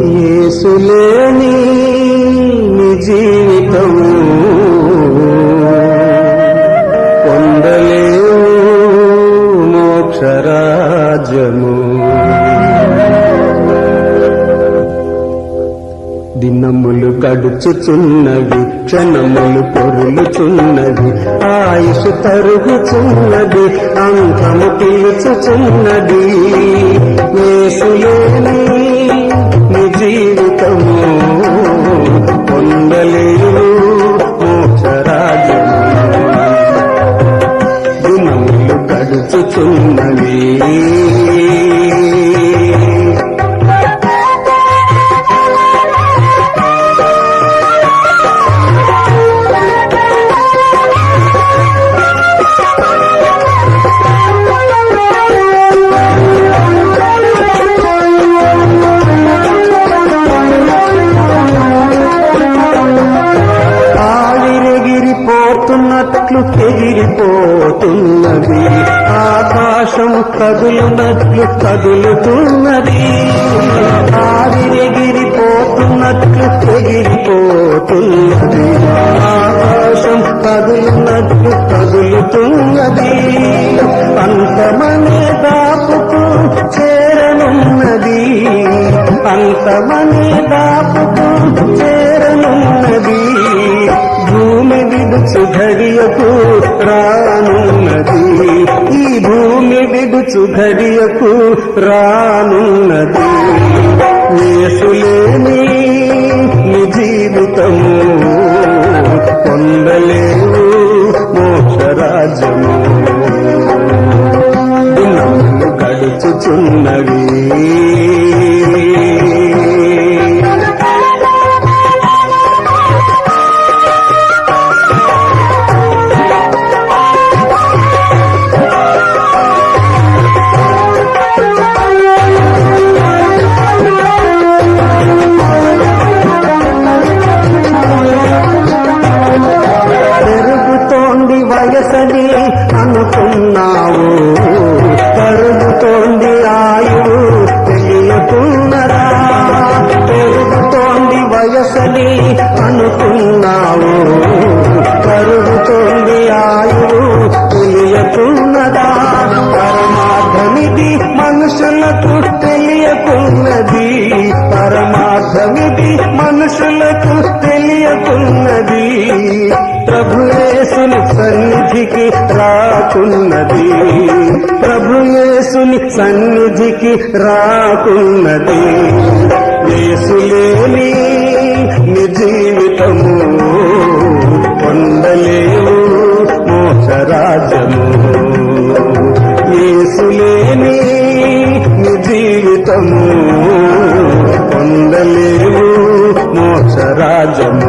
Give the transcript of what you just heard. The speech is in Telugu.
యేసులేని నీ జీవితము పొందలేవు మోక్షరాజ్యము. దినములు గడుచుచున్నవి, క్షణములు పొరులుచున్నవి, ఆయుషు తరుగుచున్నది, అంతము పిలుచుచున్నది. యేసులేని నీ జీవితము పొందలేవు మోక్షరాజ్యము. దినములు గడుచుచున్నవి. ఎగిరిపోతున్నది, ఆకాశం కదులునట్లు కదులుతున్నది. ఆవిరెగిరిపోతున్నట్లు ఎగిరిపోతున్నది, ఆకాశం కదులునట్లు కదులుతున్నది. అంతమనే దాపుకు చేరనున్నది, అంతమనే దాపుకు చేరనున్నది. భూమి విడుచు ఘడియకు రానున్నది, ఈ భూమి విడుచు ఘడియకు రానున్నది. యేసులేని నీ జీవితము పొందలేవు మోక్షరాజ్యము. దినములు గడుచుచున్నవి. వయసని అనుకున్నావు, కరుగుతోంది ఆయువు తెలియకున్నదా. పెరుగుతోంది వయసని అనుకున్నావు, కరుగుతోంది ఆయువు తెలియకున్నదా. పరమార్థమిది మనుషులకు తెలియకున్నది, పరమార్థమిది మనుషులకు తెలియకున్నది. ప్రభు యేసుని సన్నిధికి రాకున్నది, ప్రభు యేసుని సన్నిధికి రాకున్నది. యేసులేని నీ జీవితము పొందలేవు మోక్షరాజ్యము. యేసులేని నీ జీవితము పొందలేవు మోక్షరాజ్యము.